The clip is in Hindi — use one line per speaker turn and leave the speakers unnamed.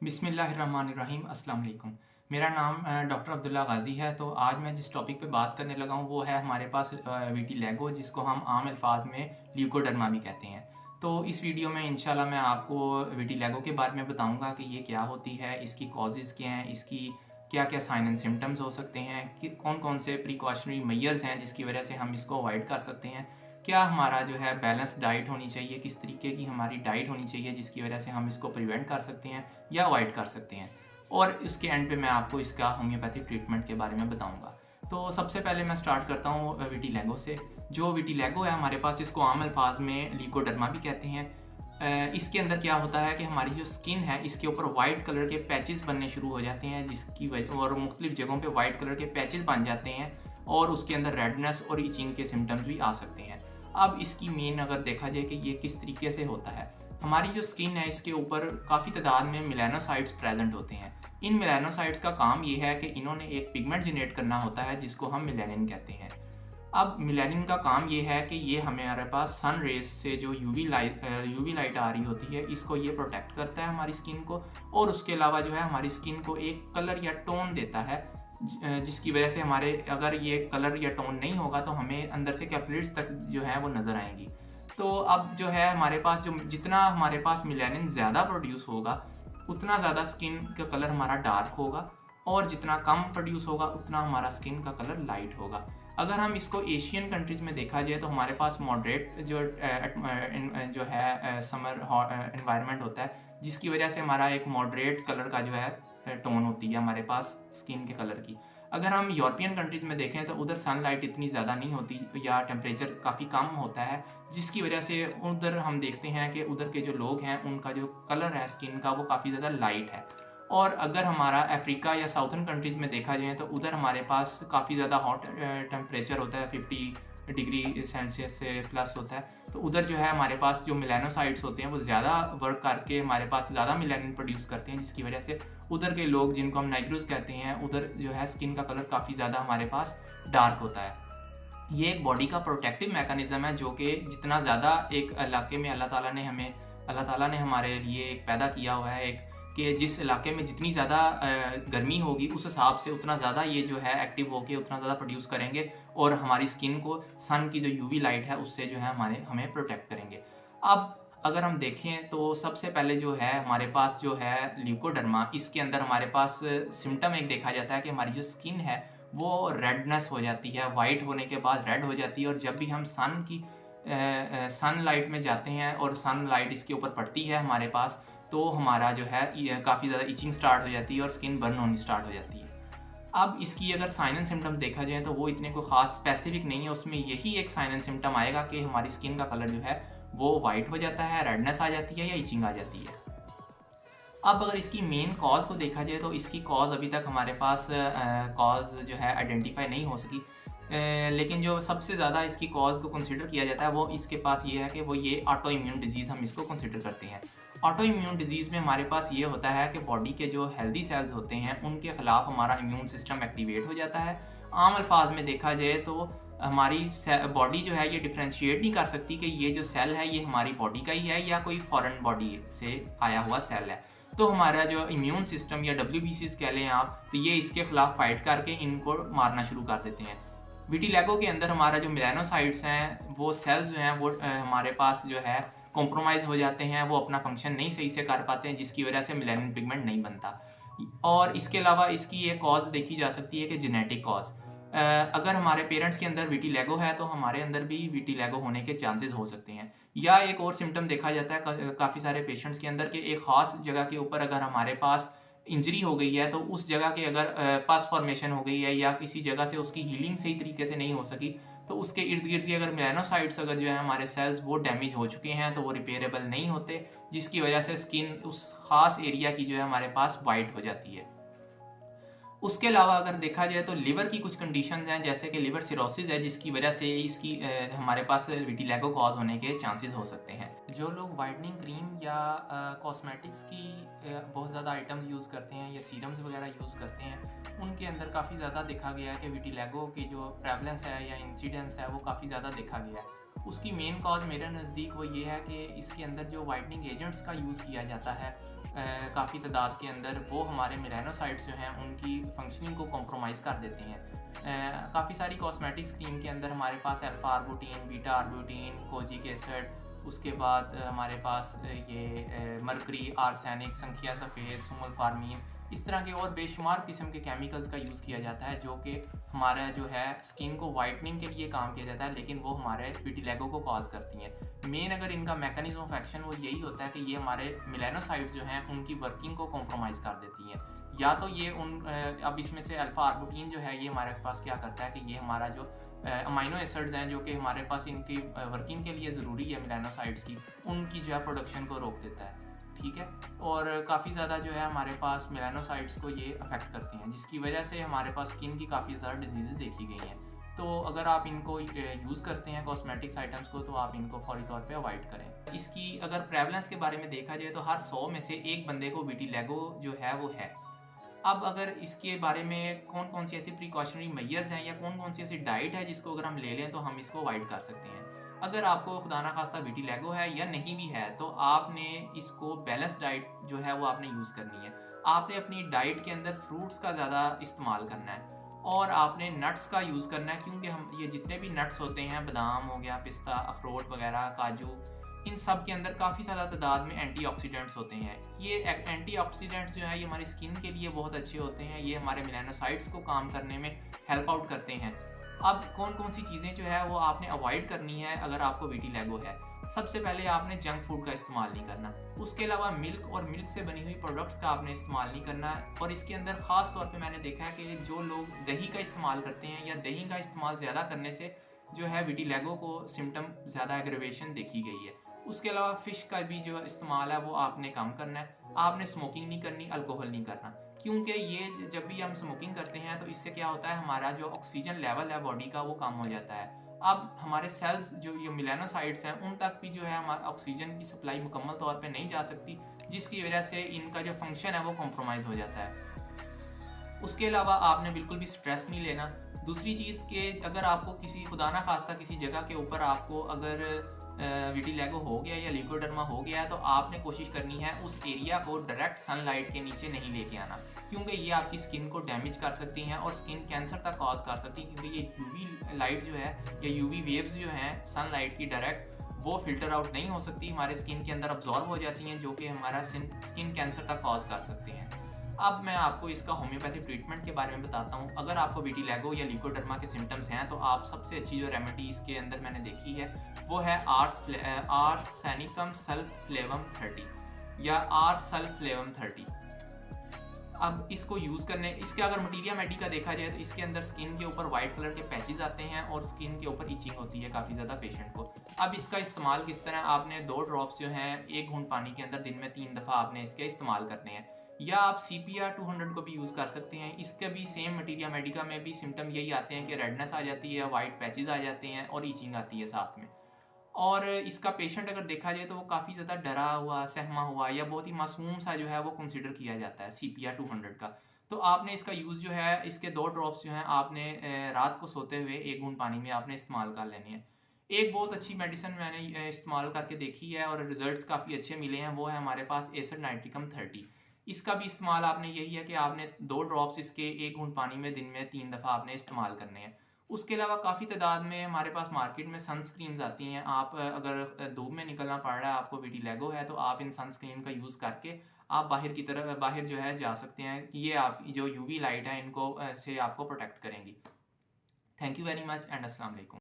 बिस्मिल्लाहिर्रहमानिर्रहीम अस्सलाम वालेकुम। मेरा नाम डॉक्टर अब्दुल्ला गाज़ी है। तो आज मैं जिस टॉपिक पे बात करने लगा हूँ वो है हमारे पास विटिलिगो, जिसको हम आम अल्फाज में ल्यूकोडर्मा भी कहते हैं। तो इस वीडियो में इंशाल्लाह मैं आपको विटिलिगो के बारे में बताऊँगा कि ये क्या होती है, इसकी कॉजेज़ क्या हैं, इसकी क्या-क्या साइन एंड सिम्पटम्स हो सकते हैं, कि कौन-कौन से प्रिकॉशनरी मेजर्स हैं जिसकी वजह से हम इसको अवॉइड कर सकते हैं। क्या हमारा जो है बैलेंस डाइट होनी चाहिए, किस तरीके की हमारी डाइट होनी चाहिए जिसकी वजह से हम इसको प्रिवेंट कर सकते हैं या अवॉइड कर सकते हैं। और इसके एंड पे मैं आपको इसका होम्योपैथिक ट्रीटमेंट के बारे में बताऊंगा। तो सबसे पहले मैं स्टार्ट करता हूँ विटिलिगो से। जो विटिलिगो है हमारे पास, इसको आम अल्फाज में ल्यूकोडर्मा भी कहते हैं। इसके अंदर क्या होता है कि हमारी जो स्किन है इसके ऊपर वाइट कलर के पैचेस बनने शुरू हो जाते हैं, जिसकी वजह और मुख्तलिफ जगहों पे वाइट कलर के पैचेस बन जाते हैं और उसके अंदर रेडनेस और इचिंग के सिम्टम्स भी आ सकते हैं। अब इसकी मेन अगर देखा जाए कि ये किस तरीके से होता है, हमारी जो स्किन है इसके ऊपर काफ़ी तादाद में मेलानोसाइट्स प्रेजेंट होते हैं। इन मेलानोसाइट्स का काम ये है कि इन्होंने एक पिगमेंट जनरेट करना होता है जिसको हम मेलानिन कहते हैं। अब मेलानिन का काम ये है कि ये हमारे पास सन रेज से जो यूवी लाइट आ रही होती है इसको ये प्रोटेक्ट करता है हमारी स्किन को, और उसके अलावा जो है हमारी स्किन को एक कलर या टोन देता है, जिसकी वजह से हमारे अगर ये कलर या टोन नहीं होगा तो हमें अंदर से कैपिलरीज तक जो है वो नज़र आएंगी। तो अब जो है हमारे पास जो जितना हमारे पास मेलानिन ज़्यादा प्रोड्यूस होगा उतना ज़्यादा स्किन का कलर हमारा डार्क होगा, और जितना कम प्रोड्यूस होगा उतना हमारा स्किन का कलर लाइट होगा। अगर हम इसको एशियन कंट्रीज़ में देखा जाए तो हमारे पास मॉडरेट जो है समर इन्वायरमेंट होता है, जिसकी वजह से हमारा एक मॉडरेट कलर का जो है टोन होती है हमारे पास स्किन के कलर की। अगर हम यूरोपियन कंट्रीज़ में देखें तो उधर सनलाइट इतनी ज़्यादा नहीं होती या टेम्परेचर काफ़ी कम होता है, जिसकी वजह से उधर हम देखते हैं कि उधर के जो लोग हैं उनका जो कलर है स्किन का वो काफ़ी ज़्यादा लाइट है। और अगर हमारा अफ्रीका या साउथर्न कंट्रीज़ में देखा जाए तो उधर हमारे पास काफ़ी ज़्यादा हॉट टेम्परेचर होता है, 50 डिग्री सेल्सियस से प्लस होता है। तो उधर जो है हमारे पास जो मेलानोसाइट्स होते हैं वो ज़्यादा वर्क करके हमारे पास ज़्यादा मेलानिन प्रोड्यूस करते हैं, जिसकी वजह से उधर के लोग, जिनको हम नाइग्रोज कहते हैं, उधर जो है स्किन का कलर काफ़ी ज़्यादा हमारे पास डार्क होता है। ये एक बॉडी का प्रोटेक्टिव मैकेनिज़्म है जो कि जितना ज़्यादा एक इलाके में अल्लाह ताला ने हमारे लिए एक पैदा किया हुआ है एक, कि जिस इलाके में जितनी ज़्यादा गर्मी होगी उस हिसाब से उतना ज़्यादा ये जो है एक्टिव होके उतना ज़्यादा प्रोड्यूस करेंगे और हमारी स्किन को सन की जो यूवी लाइट है उससे जो है हमें प्रोटेक्ट करेंगे। अब अगर हम देखें तो सबसे पहले जो है हमारे पास जो है ल्यूकोडर्मा, इसके अंदर हमारे पास सिम्टम एक देखा जाता है कि हमारी जो स्किन है वो रेडनेस हो जाती है, वाइट होने के बाद रेड हो जाती है, और जब भी हम सनलाइट में जाते हैं और सनलाइट इसके ऊपर पड़ती है हमारे पास, तो हमारा जो है काफ़ी ज़्यादा इचिंग स्टार्ट हो जाती है और स्किन बर्न होनी स्टार्ट हो जाती है। अब इसकी अगर साइन एंड सिम्टम्स देखा जाए तो वो इतने कोई ख़ास स्पेसिफिक नहीं है, उसमें यही एक साइन एंड सिम्टम आएगा कि हमारी स्किन का कलर जो है वो वाइट हो जाता है, रेडनेस आ जाती है या इचिंग आ जाती है। अब अगर इसकी मेन कॉज़ को देखा जाए तो इसकी कॉज़ अभी तक हमारे पास कॉज़ जो है आइडेंटिफाई नहीं हो सकी। लेकिन जो सबसे ज़्यादा इसकी कॉज़ को कंसिडर किया जाता है वो इसके पास ये है कि वो ये ऑटो इम्यून डिजीज़ हम इसको कंसिडर करते हैं। ऑटो इम्यून डिजीज़ में हमारे पास ये होता है कि बॉडी के जो हेल्दी सेल्स होते हैं उनके ख़िलाफ़ हमारा इम्यून सिस्टम एक्टिवेट हो जाता है। आम अल्फाज में देखा जाए तो हमारी बॉडी जो है ये डिफ्रेंशिएट नहीं कर सकती कि ये जो सेल है ये हमारी बॉडी का ही है या कोई फॉरेन बॉडी से आया हुआ सेल है। तो हमारा जो इम्यून सिस्टम या WBCs कह लें आप, तो ये इसके खिलाफ फाइट करके इनको मारना शुरू कर देते हैं। विटिलिगो के अंदर हमारा जो मेलानोसाइट्स हैं वो सेल्स जो हैं वो हमारे पास जो है कॉम्प्रोमाइज़ हो जाते हैं, वो अपना फंक्शन नहीं सही से कर पाते हैं, जिसकी वजह से मेलानिन पिगमेंट नहीं बनता। और इसके अलावा इसकी एक कॉज़ देखी जा सकती है कि जेनेटिक कॉज़। अगर हमारे पेरेंट्स के अंदर विटिलिगो है तो हमारे अंदर भी विटिलिगो होने के चांसेस हो सकते हैं। या एक और सिम्टम देखा जाता है काफ़ी सारे पेशेंट्स के अंदर कि एक ख़ास जगह के ऊपर अगर हमारे पास इंजरी हो गई है तो उस जगह के अगर पस फॉर्मेशन हो गई है या किसी जगह से उसकी हीलिंग सही तरीके से नहीं हो सकी, तो उसके इर्द गिर्द की अगर मेलानोसाइट्स अगर जो है हमारे सेल्स वो डैमेज हो चुके हैं तो वो रिपेयरेबल नहीं होते, जिसकी वजह से स्किन उस ख़ास एरिया की जो है हमारे पास वाइट हो जाती है। उसके अलावा अगर देखा जाए तो लिवर की कुछ कंडीशंस हैं, जैसे कि लिवर सिरोसिस है, जिसकी वजह से इसकी हमारे पास विटिलिगो कॉज होने के चांसेस हो सकते हैं। जो लोग वाइटनिंग क्रीम या कॉस्मेटिक्स की बहुत ज़्यादा आइटम्स यूज़ करते हैं या सीरम्स वगैरह यूज़ करते हैं, उनके अंदर काफ़ी ज़्यादा देखा गया है कि विटिलिगो की जो प्रेवलेंस है या इंसिडेंस है वो काफ़ी ज़्यादा देखा गया है। उसकी मेन कॉज मेरे नज़दीक वो ये है कि इसके अंदर जो वाइटनिंग एजेंट्स का यूज़ किया जाता है काफ़ी तादाद के अंदर, वो हमारे मेलानोसाइट्स जो हैं उनकी फंक्शनिंग को कॉम्प्रोमाइज़ कर देते हैं। काफ़ी सारी कॉस्मेटिक्स क्रीम के अंदर हमारे पास alpha arbutin, beta arbutin, kojic acid, उसके बाद हमारे पास ये मरकरी, आर्सेनिक, संखिया सफ़ेद, सुमल्फार्मीन, इस तरह के और बेशुमार किस्म के केमिकल्स का यूज़ किया जाता है जो कि हमारा जो है स्किन को वाइटनिंग के लिए काम किया जाता है, लेकिन वो हमारे विटिलिगो को कॉज करती हैं। मेन अगर इनका मैकेनिज्म ऑफ एक्शन वो यही होता है कि ये हमारे मेलानोसाइट्स जो हैं उनकी वर्किंग को कॉम्प्रोमाइज़ कर देती हैं। या तो ये अब इसमें से अल्फा आर्बुटीन जो है ये हमारे पास क्या करता है कि ये हमारा जो अमाइनो एसिड्स हैं जो कि हमारे पास इनकी वर्किंग के लिए ज़रूरी है मेलानोसाइट्स की, उनकी जो है प्रोडक्शन को रोक देता है। ठीक है, और काफ़ी ज़्यादा जो है हमारे पास मेलानोसाइट्स को ये अफेक्ट करती हैं, जिसकी वजह से हमारे पास स्किन की काफ़ी ज़्यादा डिजीज़ देखी गई हैं। तो अगर आप इनको यूज़ करते हैं कॉस्मेटिक्स आइटम्स को, तो आप इनको फौरी तौर पे अवॉइड करें। इसकी अगर प्रेवलेंस के बारे में देखा जाए तो हर 100 में से एक बंदे को विटिलिगो जो है वो है। अब अगर इसके बारे में कौन कौन सी ऐसी प्रिकॉशनरी मेजर्स हैं या कौन कौन सी ऐसी डाइट है जिसको अगर हम ले लें तो हम इसको अवॉइड कर सकते हैं। अगर आपको खुदा ना खास्ता विटिलिगो है या नहीं भी है तो आपने इसको बैलेंस डाइट जो है वो आपने यूज़ करनी है। आपने अपनी डाइट के अंदर फ्रूट्स का ज़्यादा इस्तेमाल करना है और आपने नट्स का यूज़ करना है, क्योंकि हम ये जितने भी नट्स होते हैं, बादाम हो गया, पिस्ता, अखरोट वगैरह, काजू, इन सब के अंदर काफ़ी ज़्यादा तादाद में एंटीऑक्सीडेंट्स होते हैं। ये एंटीऑक्सीडेंट्स जो है ये हमारी स्किन के लिए बहुत अच्छे होते हैं, ये हमारे मेलानोसाइट्स को काम करने में हेल्प आउट करते हैं। अब कौन कौन सी चीज़ें जो है वो आपने अवॉइड करनी है अगर आपको विटिलिगो है। सबसे पहले आपने जंक फूड का इस्तेमाल नहीं करना, उसके अलावा मिल्क और मिल्क से बनी हुई प्रोडक्ट्स का आपने इस्तेमाल नहीं करना। और इसके अंदर ख़ास तौर पे मैंने देखा है कि जो लोग दही का इस्तेमाल करते हैं या दही का इस्तेमाल ज़्यादा करने से जो है विटिलिगो को सिम्टम ज़्यादा एग्रेवेशन देखी गई है। उसके अलावा फ़िश का भी जो इस्तेमाल है वो आपने कम करना है। आपने स्मोकिंग नहीं करनी, अल्कोहल नहीं करना, क्योंकि ये जब भी हम स्मोकिंग करते हैं तो इससे क्या होता है, हमारा जो ऑक्सीजन लेवल है बॉडी का वो कम हो जाता है। अब हमारे सेल्स जो ये मेलानोसाइट्स हैं उन तक भी जो है हमारा ऑक्सीजन की सप्लाई मुकम्मल तौर पे नहीं जा सकती, जिसकी वजह से इनका जो फंक्शन है वो कॉम्प्रोमाइज़ हो जाता है। उसके अलावा आपने बिल्कुल भी स्ट्रेस नहीं लेना। दूसरी चीज़ कि अगर आपको किसी खुदा ना खास्ता किसी जगह के ऊपर आपको अगर विटिलिगो हो गया या ल्यूकोडर्मा हो गया है तो आपने कोशिश करनी है उस एरिया को डायरेक्ट सनलाइट के नीचे नहीं लेके आना, क्योंकि ये आपकी स्किन को डैमेज कर सकती हैं और स्किन कैंसर तक कॉज कर सकती हैं, क्योंकि ये यूवी लाइट जो है या यूवी वेव्स जो हैं सनलाइट की डायरेक्ट वो फिल्टर आउट नहीं हो सकती, हमारे स्किन के अंदर अब्जॉर्ब हो जाती हैं, जो कि हमारा स्किन कैंसर तक कॉज कर सकते हैं। अब मैं आपको इसका होम्योपैथिक ट्रीटमेंट के बारे में बताता हूँ। अगर आपको विटिलिगो या ल्यूकोडर्मा के सिम्टम्स हैं तो आप सबसे अच्छी जो रेमेडी इसके अंदर मैंने देखी है वो है आर्सेनिकम सल्फफ्लेवम 30 या आर्सल्फफ्लेवम 30। अब इसको यूज़ करने इसके अगर मटीरिया मेडी का देखा जाए तो इसके अंदर स्किन के ऊपर वाइट कलर के पैचेस आते हैं और स्किन के ऊपर इचिंग होती है काफ़ी ज़्यादा पेशेंट को। अब इसका इस्तेमाल किस तरह, आपने 2 ड्रॉप्स जो हैं 1 घूंट पानी के अंदर दिन में 3 दफ़ा आपने इसके इस्तेमाल करने हैं, या आप CPR 200 को भी यूज़ कर सकते हैं। इसका भी सेम मटीरिया मेडिका में भी सिम्टम यही आते हैं कि रेडनेस आ जाती है, वाइट पैचेस आ जाते हैं और इचिंग आती है साथ में। और इसका पेशेंट अगर देखा जाए तो वो काफ़ी ज़्यादा डरा हुआ, सहमा हुआ या बहुत ही मासूम सा जो है वो कंसिडर किया जाता है CPR 200 का। तो आपने इसका यूज़ जो है, इसके 2 ड्रॉप्स जो हैं आपने रात को सोते हुए 1 घूंट पानी में आपने इस्तेमाल कर लेनी है। एक बहुत अच्छी मेडिसिन मैंने इस्तेमाल करके देखी है और रिजल्ट्स काफ़ी अच्छे मिले हैं, वो है हमारे पास एसिड नाइट्रिकम 30। इसका भी इस्तेमाल आपने यही है कि आपने 2 ड्रॉप्स इसके 1 घूंट पानी में दिन में 3 दफ़ा आपने इस्तेमाल करने हैं। उसके अलावा काफ़ी तादाद में हमारे पास मार्केट में सनस्क्रीन्स आती हैं। आप अगर धूप में निकलना पड़ रहा है, आपको विटिलिगो है, तो आप इन सनस्क्रीन का यूज़ करके आप बाहर जो है जा सकते हैं कि ये आप जो यूवी लाइट है इनको से आपको प्रोटेक्ट करेंगी। Thank you very much and अस्सलाम वालेकुम।